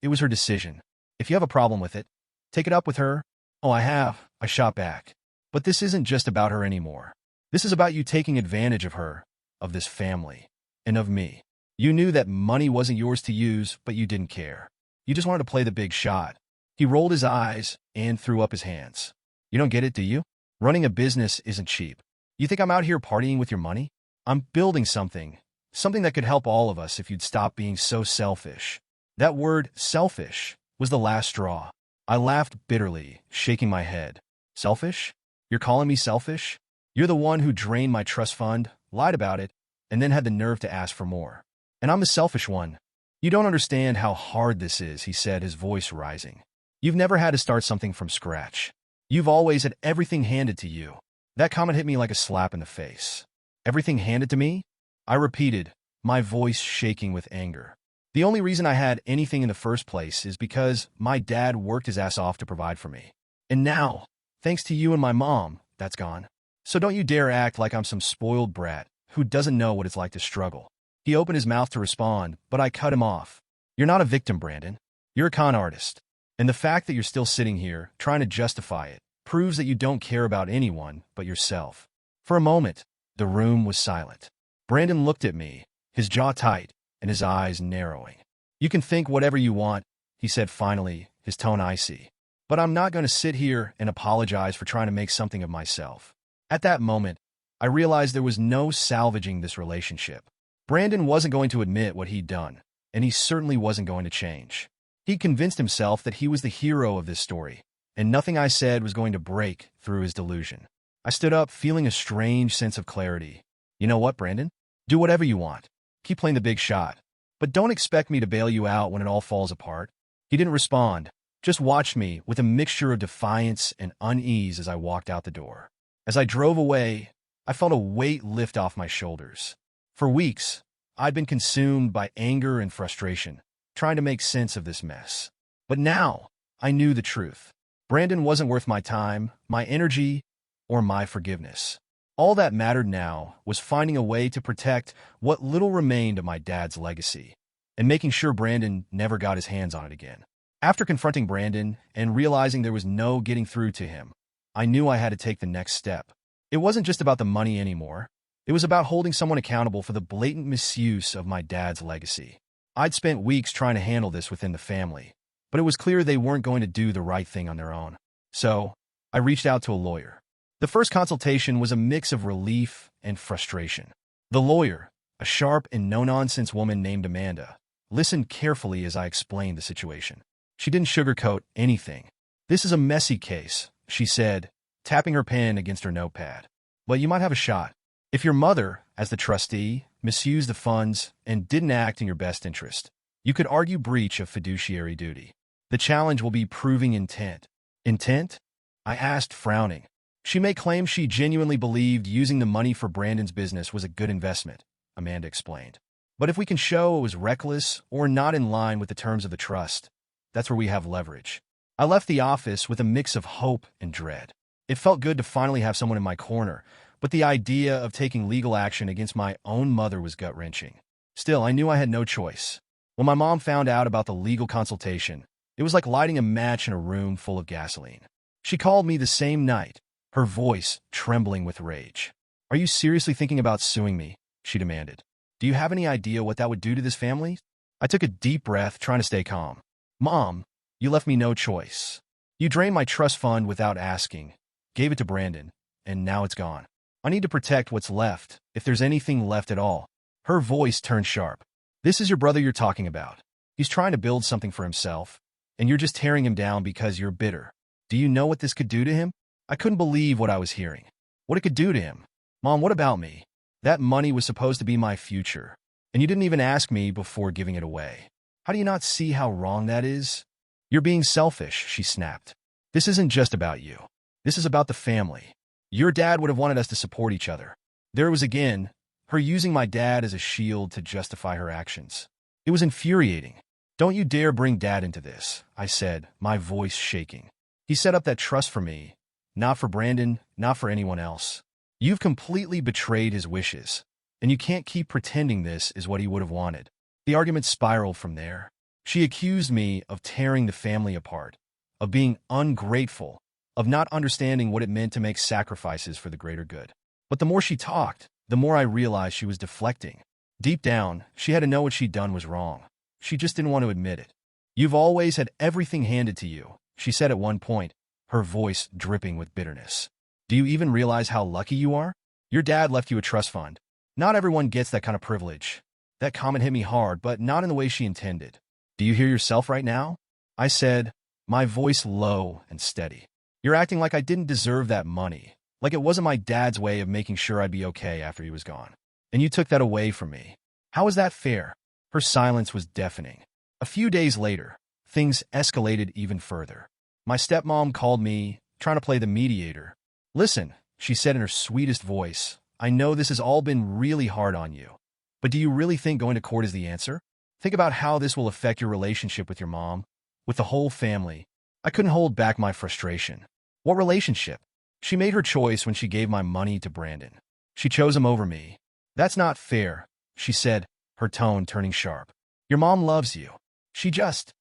Speaker 2: It was her decision. If you have a problem with it, take it up with her." "Oh, I have," I shot back. "But this isn't just about her anymore. This is about you taking advantage of her, of this family, and of me. You knew that money wasn't yours to use, but you didn't care. You just wanted to play the big shot." He rolled his eyes and threw up his hands. "You don't get it, do you? Running a business isn't cheap. You think I'm out here partying with your money? I'm building something that could help all of us if you'd stop being so selfish." That word, selfish, was the last straw. I laughed bitterly, shaking my head. "Selfish? You're calling me selfish? You're the one who drained my trust fund, lied about it, and then had the nerve to ask for more. And I'm the selfish one. You don't understand how hard this is," he said, his voice rising. "You've never had to start something from scratch. You've always had everything handed to you." That comment hit me like a slap in the face. "Everything handed to me?" I repeated, my voice shaking with anger. "The only reason I had anything in the first place is because my dad worked his ass off to provide for me. And now, thanks to you and my mom, that's gone. So don't you dare act like I'm some spoiled brat who doesn't know what it's like to struggle." He opened his mouth to respond, but I cut him off. "You're not a victim, Brandon. You're a con artist. And the fact that you're still sitting here, trying to justify it, proves that you don't care about anyone but yourself." For a moment, the room was silent. Brandon looked at me, his jaw tight and his eyes narrowing. "You can think whatever you want," he said finally, his tone icy. "But I'm not going to sit here and apologize for trying to make something of myself." At that moment, I realized there was no salvaging this relationship. Brandon wasn't going to admit what he'd done, and he certainly wasn't going to change. He convinced himself that he was the hero of this story, and nothing I said was going to break through his delusion. I stood up, feeling a strange sense of clarity. "You know what, Brandon? Do whatever you want. Keep playing the big shot. But don't expect me to bail you out when it all falls apart." He didn't respond, just watched me with a mixture of defiance and unease as I walked out the door. As I drove away, I felt a weight lift off my shoulders. For weeks, I'd been consumed by anger and frustration, trying to make sense of this mess. But now, I knew the truth. Brandon wasn't worth my time, my energy, or my forgiveness. All that mattered now was finding a way to protect what little remained of my dad's legacy, and making sure Brandon never got his hands on it again. After confronting Brandon and realizing there was no getting through to him, I knew I had to take the next step. It wasn't just about the money anymore. It was about holding someone accountable for the blatant misuse of my dad's legacy. I'd spent weeks trying to handle this within the family, but it was clear they weren't going to do the right thing on their own. So, I reached out to a lawyer. The first consultation was a mix of relief and frustration. The lawyer, a sharp and no-nonsense woman named Amanda, listened carefully as I explained the situation. She didn't sugarcoat anything. "This is a messy case," she said, tapping her pen against her notepad. "But you might have a shot. If your mother, as the trustee, misused the funds and didn't act in your best interest, you could argue breach of fiduciary duty. The challenge will be proving intent." "Intent?" I asked, frowning. "She may claim she genuinely believed using the money for Brandon's business was a good investment," Amanda explained. "But if we can show it was reckless or not in line with the terms of the trust, that's where we have leverage." I left the office with a mix of hope and dread. It felt good to finally have someone in my corner, but the idea of taking legal action against my own mother was gut-wrenching. Still, I knew I had no choice. When my mom found out about the legal consultation, it was like lighting a match in a room full of gasoline. She called me the same night, her voice trembling with rage. "Are you seriously thinking about suing me?" she demanded. "Do you have any idea what that would do to this family?" I took a deep breath, trying to stay calm. "Mom, you left me no choice. You drained my trust fund without asking, gave it to Brandon, and now it's gone. I need to protect what's left, if there's anything left at all." Her voice turned sharp. "This is your brother you're talking about. He's trying to build something for himself, and you're just tearing him down because you're bitter. Do you know what this could do to him?" I couldn't believe what I was hearing. What it could do to him. "Mom, what about me? That money was supposed to be my future, and you didn't even ask me before giving it away. How do you not see how wrong that is?" "You're being selfish," she snapped. "This isn't just about you. This is about the family. Your dad would have wanted us to support each other." There it was again, her using my dad as a shield to justify her actions. It was infuriating. "Don't you dare bring Dad into this," I said, my voice shaking. "He set up that trust for me, not for Brandon, not for anyone else. You've completely betrayed his wishes, and you can't keep pretending this is what he would have wanted." The argument spiraled from there. She accused me of tearing the family apart, of being ungrateful, of not understanding what it meant to make sacrifices for the greater good. But the more she talked, the more I realized she was deflecting. Deep down, she had to know what she'd done was wrong. She just didn't want to admit it. "You've always had everything handed to you," she said at one point, her voice dripping with bitterness. "Do you even realize how lucky you are? Your dad left you a trust fund. Not everyone gets that kind of privilege." That comment hit me hard, but not in the way she intended. "Do you hear yourself right now?" I said, my voice low and steady. "You're acting like I didn't deserve that money, like it wasn't my dad's way of making sure I'd be okay after he was gone. And you took that away from me. How is that fair?" Her silence was deafening. A few days later, things escalated even further. My stepmom called me, trying to play the mediator. "Listen," she said in her sweetest voice, "I know this has all been really hard on you. But do you really think going to court is the answer? Think about how this will affect your relationship with your mom, with the whole family." I couldn't hold back my frustration. "What relationship?" "She made her choice when she gave my money to Brandon. She chose him over me." "That's not fair," she said, her tone turning sharp. "Your mom loves you. She just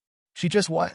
Speaker 2: what?"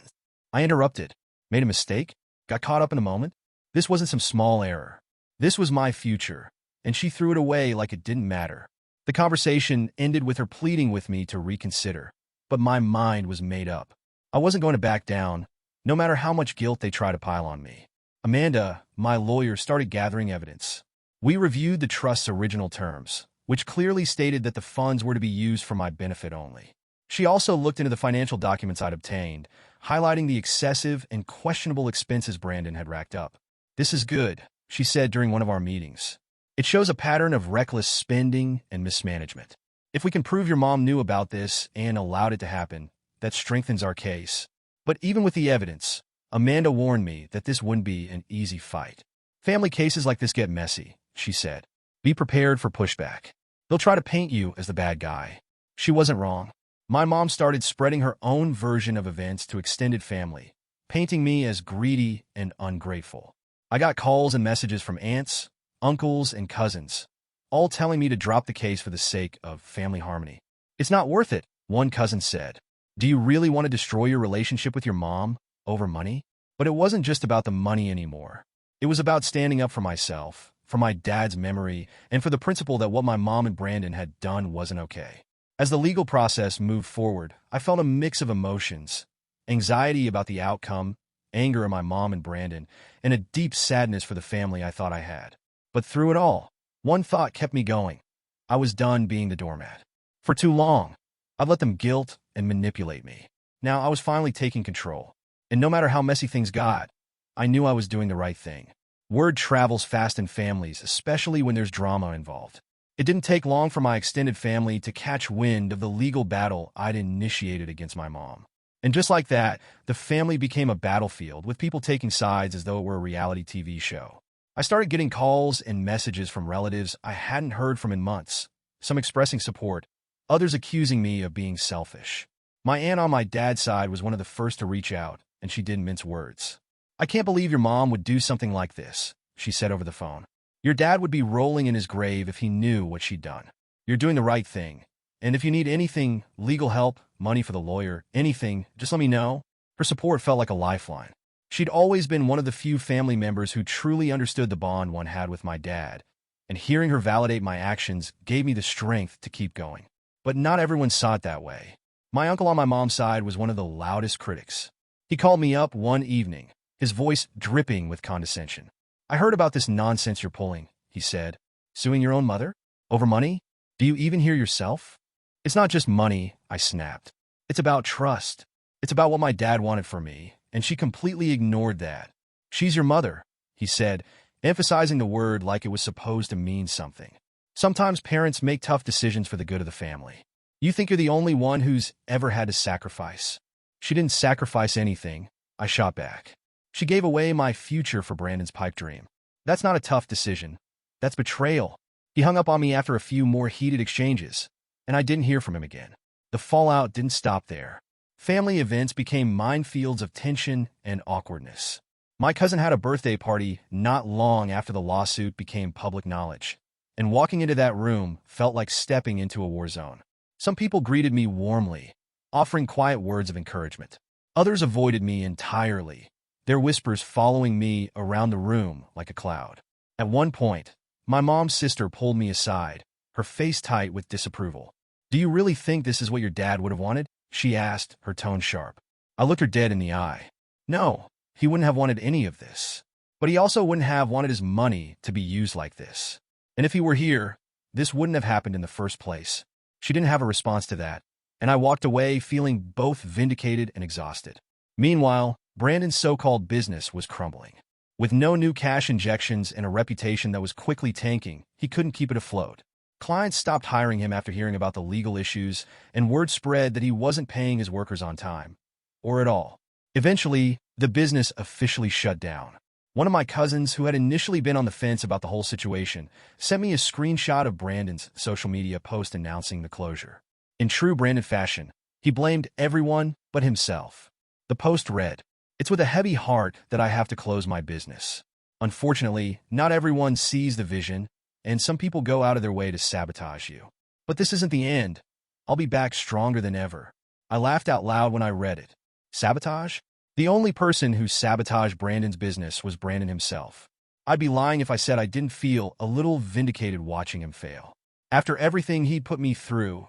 Speaker 2: I interrupted. Made a mistake? Got caught up in a moment? This wasn't some small error. This was my future, and she threw it away like it didn't matter. The conversation ended with her pleading with me to reconsider, but my mind was made up. I wasn't going to back down, no matter how much guilt they try to pile on me. Amanda, my lawyer, started gathering evidence. We reviewed the trust's original terms, which clearly stated that the funds were to be used for my benefit only. She also looked into the financial documents I'd obtained, highlighting the excessive and questionable expenses Brandon had racked up. "This is good," she said during one of our meetings. "It shows a pattern of reckless spending and mismanagement. If we can prove your mom knew about this and allowed it to happen, that strengthens our case." But even with the evidence, Amanda warned me that this wouldn't be an easy fight. "Family cases like this get messy," she said. "Be prepared for pushback. They'll try to paint you as the bad guy." She wasn't wrong. My mom started spreading her own version of events to extended family, painting me as greedy and ungrateful. I got calls and messages from aunts, uncles, and cousins, all telling me to drop the case for the sake of family harmony. "It's not worth it," one cousin said. "Do you really want to destroy your relationship with your mom over money?" But it wasn't just about the money anymore. It was about standing up for myself, for my dad's memory, and for the principle that what my mom and Brandon had done wasn't okay. As the legal process moved forward, I felt a mix of emotions: anxiety about the outcome, anger at my mom and Brandon, and a deep sadness for the family I thought I had. But through it all, one thought kept me going. I was done being the doormat. For too long, I'd let them guilt and manipulate me. Now I was finally taking control. And no matter how messy things got, I knew I was doing the right thing. Word travels fast in families, especially when there's drama involved. It didn't take long for my extended family to catch wind of the legal battle I'd initiated against my mom. And just like that, the family became a battlefield, with people taking sides as though it were a reality TV show. I started getting calls and messages from relatives I hadn't heard from in months, some expressing support, others accusing me of being selfish. My aunt on my dad's side was one of the first to reach out, and she didn't mince words. "I can't believe your mom would do something like this," she said over the phone. "Your dad would be rolling in his grave if he knew what she'd done. You're doing the right thing. And if you need anything, legal help, money for the lawyer, anything, just let me know." Her support felt like a lifeline. She'd always been one of the few family members who truly understood the bond one had with my dad, and hearing her validate my actions gave me the strength to keep going. But not everyone saw it that way. My uncle on my mom's side was one of the loudest critics. He called me up one evening, his voice dripping with condescension. "I heard about this nonsense you're pulling," he said. "Suing your own mother? Over money? Do you even hear yourself?" "It's not just money," I snapped. "It's about trust. It's about what my dad wanted for me, and she completely ignored that." "She's your mother," he said, emphasizing the word like it was supposed to mean something. "Sometimes parents make tough decisions for the good of the family. You think you're the only one who's ever had to sacrifice." "She didn't sacrifice anything," I shot back. "She gave away my future for Brandon's pipe dream. That's not a tough decision. That's betrayal." He hung up on me after a few more heated exchanges, and I didn't hear from him again. The fallout didn't stop there. Family events became minefields of tension and awkwardness. My cousin had a birthday party not long after the lawsuit became public knowledge, and walking into that room felt like stepping into a war zone. Some people greeted me warmly, offering quiet words of encouragement. Others avoided me entirely, their whispers following me around the room like a cloud. At one point, my mom's sister pulled me aside, her face tight with disapproval. "Do you really think this is what your dad would have wanted?" she asked, her tone sharp. I looked her dead in the eye. No, he wouldn't have wanted any of this. But he also wouldn't have wanted his money to be used like this. And if he were here, this wouldn't have happened in the first place. She didn't have a response to that, and I walked away feeling both vindicated and exhausted. Meanwhile, Brandon's so-called business was crumbling. With no new cash injections and a reputation that was quickly tanking, he couldn't keep it afloat. Clients stopped hiring him after hearing about the legal issues, and word spread that he wasn't paying his workers on time, or at all. Eventually, the business officially shut down. One of my cousins, who had initially been on the fence about the whole situation, sent me a screenshot of Brandon's social media post announcing the closure. In true Brandon fashion, he blamed everyone but himself. The post read, "It's with a heavy heart that I have to close my business. Unfortunately, not everyone sees the vision, and some people go out of their way to sabotage you. But this isn't the end. I'll be back stronger than ever." I laughed out loud when I read it. Sabotage? The only person who sabotaged Brandon's business was Brandon himself. I'd be lying if I said I didn't feel a little vindicated watching him fail. After everything he'd put me through,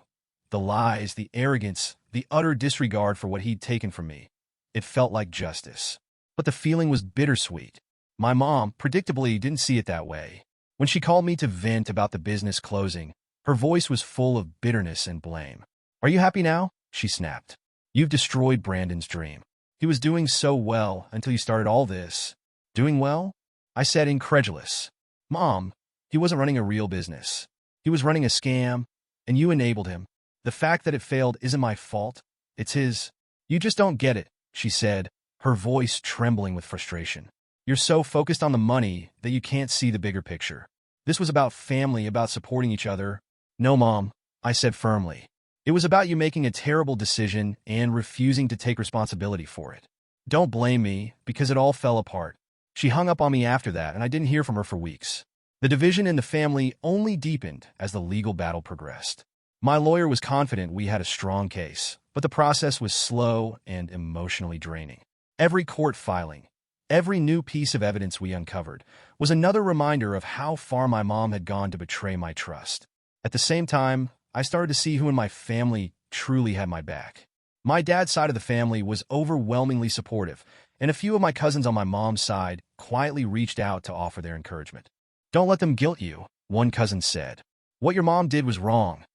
Speaker 2: the lies, the arrogance, the utter disregard for what he'd taken from me, it felt like justice. But the feeling was bittersweet. My mom, predictably, didn't see it that way. When she called me to vent about the business closing, her voice was full of bitterness and blame. "Are you happy now?" she snapped. "You've destroyed Brandon's dream. He was doing so well until you started all this." "Doing well?" I said, incredulous. "Mom, he wasn't running a real business. He was running a scam, and you enabled him. The fact that it failed isn't my fault. It's his." "You just don't get it," she said, her voice trembling with frustration. "You're so focused on the money that you can't see the bigger picture. This was about family, about supporting each other." "No, Mom," I said firmly. "It was about you making a terrible decision and refusing to take responsibility for it. Don't blame me, because it all fell apart." She hung up on me after that, and I didn't hear from her for weeks. The division in the family only deepened as the legal battle progressed. My lawyer was confident we had a strong case, but the process was slow and emotionally draining. Every court filing, every new piece of evidence we uncovered, was another reminder of how far my mom had gone to betray my trust. At the same time, I started to see who in my family truly had my back. My dad's side of the family was overwhelmingly supportive, and a few of my cousins on my mom's side quietly reached out to offer their encouragement. "Don't let them guilt you," one cousin said. "What your mom did was wrong,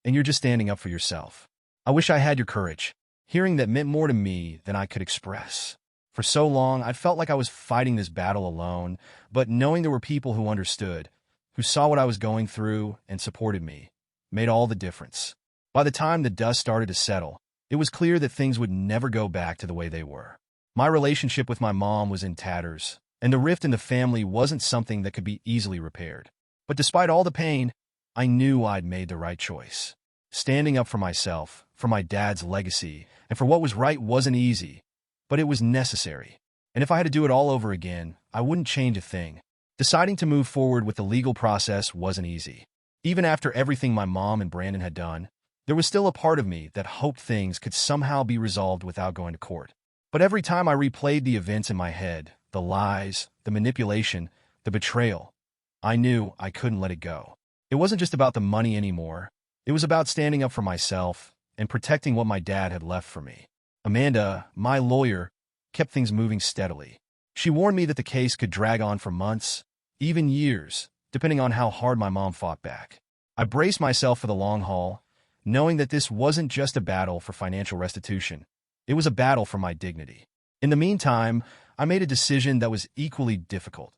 Speaker 2: and you're just standing up for yourself." I wish I had your courage. Hearing that meant more to me than I could express. For so long, I felt like I was fighting this battle alone, but knowing there were people who understood, who saw what I was going through and supported me, made all the difference. By the time the dust started to settle, it was clear that things would never go back to the way they were. My relationship with my mom was in tatters, and the rift in the family wasn't something that could be easily repaired. But despite all the pain, I knew I'd made the right choice. Standing up for myself, for my dad's legacy, and for what was right wasn't easy, but it was necessary. And if I had to do it all over again, I wouldn't change a thing. Deciding to move forward with the legal process wasn't easy. Even after everything my mom and Brandon had done, there was still a part of me that hoped things could somehow be resolved without going to court. But every time I replayed the events in my head, the lies, the manipulation, the betrayal, I knew I couldn't let it go. It wasn't just about the money anymore. It was about standing up for myself and protecting what my dad had left for me. Amanda, my lawyer, kept things moving steadily. She warned me that the case could drag on for months, even years, depending on how hard my mom fought back. I braced myself for the long haul, knowing that this wasn't just a battle for financial restitution. It was a battle for my dignity. In the meantime, I made a decision that was equally difficult.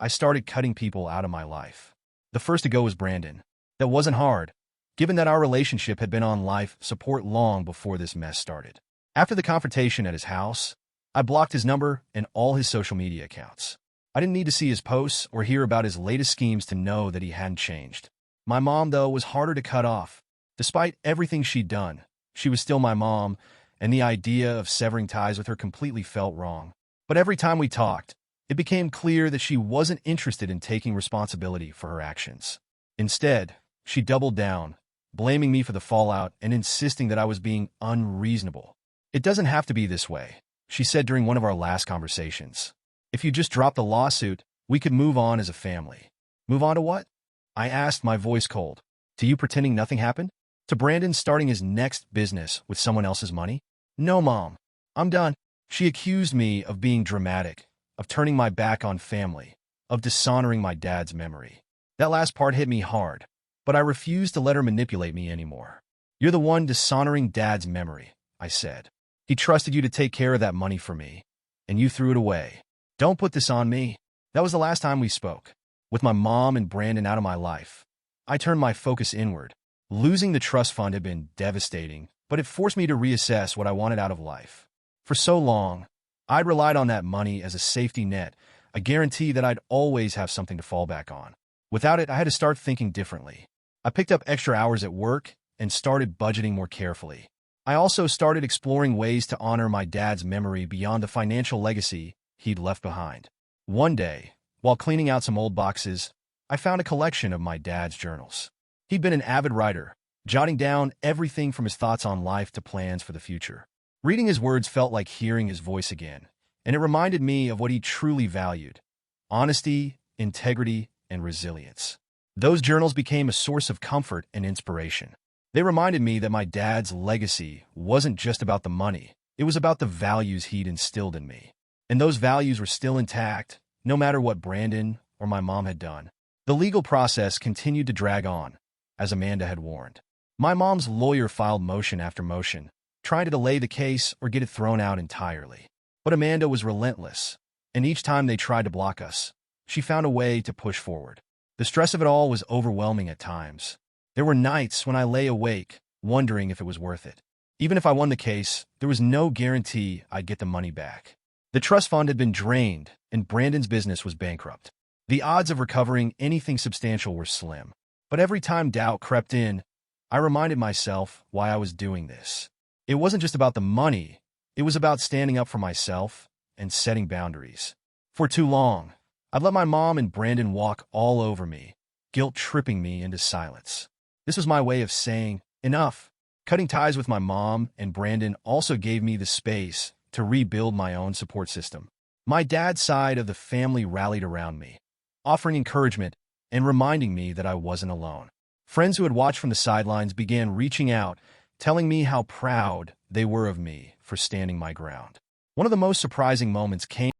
Speaker 2: I started cutting people out of my life. The first to go was Brandon. That wasn't hard, given that our relationship had been on life support long before this mess started. After the confrontation at his house, I blocked his number and all his social media accounts. I didn't need to see his posts or hear about his latest schemes to know that he hadn't changed. My mom, though, was harder to cut off. Despite everything she'd done, she was still my mom, and the idea of severing ties with her completely felt wrong. But every time we talked, it became clear that she wasn't interested in taking responsibility for her actions. Instead, she doubled down, blaming me for the fallout and insisting that I was being unreasonable. "It doesn't have to be this way," she said during one of our last conversations. "If you just drop the lawsuit, we could move on as a family." "Move on to what?" I asked, my voice cold. "To you pretending nothing happened? To Brandon starting his next business with someone else's money?" "No, Mom. I'm done." She accused me of being dramatic, of turning my back on family, of dishonoring my dad's memory. That last part hit me hard, but I refused to let her manipulate me anymore. "You're the one dishonoring Dad's memory," I said. "He trusted you to take care of that money for me, and you threw it away. Don't put this on me." That was the last time we spoke. With my mom and Brandon out of my life, I turned my focus inward. Losing the trust fund had been devastating, but it forced me to reassess what I wanted out of life. For so long, I'd relied on that money as a safety net, a guarantee that I'd always have something to fall back on. Without it, I had to start thinking differently. I picked up extra hours at work and started budgeting more carefully. I also started exploring ways to honor my dad's memory beyond the financial legacy he'd left behind. One day, while cleaning out some old boxes, I found a collection of my dad's journals. He'd been an avid writer, jotting down everything from his thoughts on life to plans for the future. Reading his words felt like hearing his voice again, and it reminded me of what he truly valued: honesty, integrity, and resilience. Those journals became a source of comfort and inspiration. They reminded me that my dad's legacy wasn't just about the money, it was about the values he'd instilled in me. And those values were still intact, no matter what Brandon or my mom had done. The legal process continued to drag on, as Amanda had warned. My mom's lawyer filed motion after motion, trying to delay the case or get it thrown out entirely. But Amanda was relentless, and each time they tried to block us, she found a way to push forward. The stress of it all was overwhelming at times. There were nights when I lay awake, wondering if it was worth it. Even if I won the case, there was no guarantee I'd get the money back. The trust fund had been drained, and Brandon's business was bankrupt. The odds of recovering anything substantial were slim. But every time doubt crept in, I reminded myself why I was doing this. It wasn't just about the money, it was about standing up for myself and setting boundaries. For too long, I'd let my mom and Brandon walk all over me, guilt tripping me into silence. This was my way of saying, enough. Cutting ties with my mom and Brandon also gave me the space to rebuild my own support system. My dad's side of the family rallied around me, offering encouragement and reminding me that I wasn't alone. Friends who had watched from the sidelines began reaching out, telling me how proud they were of me for standing my ground. One of the most surprising moments came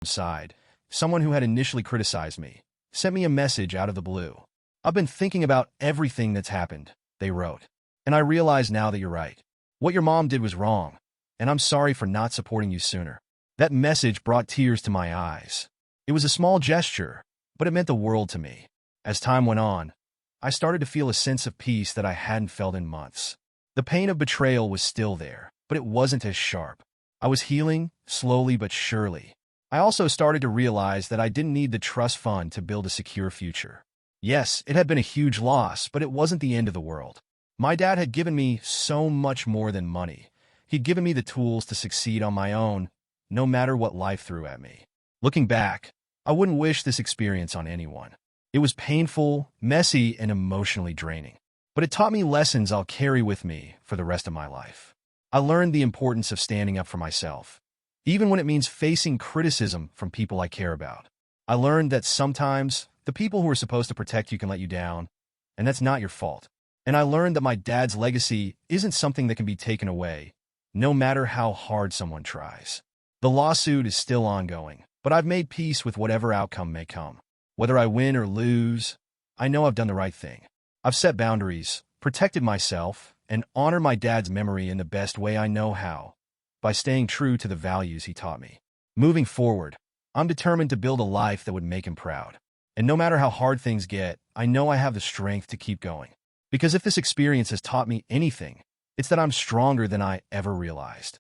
Speaker 2: inside. Someone who had initially criticized me sent me a message out of the blue. "I've been thinking about everything that's happened," they wrote, "and I realize now that you're right. What your mom did was wrong, and I'm sorry for not supporting you sooner." That message brought tears to my eyes. It was a small gesture, but it meant the world to me. As time went on, I started to feel a sense of peace that I hadn't felt in months. The pain of betrayal was still there, but it wasn't as sharp. I was healing, slowly but surely. I also started to realize that I didn't need the trust fund to build a secure future. Yes, it had been a huge loss, but it wasn't the end of the world. My dad had given me so much more than money. He'd given me the tools to succeed on my own, no matter what life threw at me. Looking back, I wouldn't wish this experience on anyone. It was painful, messy, and emotionally draining. But it taught me lessons I'll carry with me for the rest of my life. I learned the importance of standing up for myself, even when it means facing criticism from people I care about. I learned that sometimes the people who are supposed to protect you can let you down, and that's not your fault. And I learned that my dad's legacy isn't something that can be taken away, no matter how hard someone tries. The lawsuit is still ongoing, but I've made peace with whatever outcome may come. Whether I win or lose, I know I've done the right thing. I've set boundaries, protected myself, and honored my dad's memory in the best way I know how, by staying true to the values he taught me. Moving forward, I'm determined to build a life that would make him proud. And no matter how hard things get, I know I have the strength to keep going. Because if this experience has taught me anything, it's that I'm stronger than I ever realized.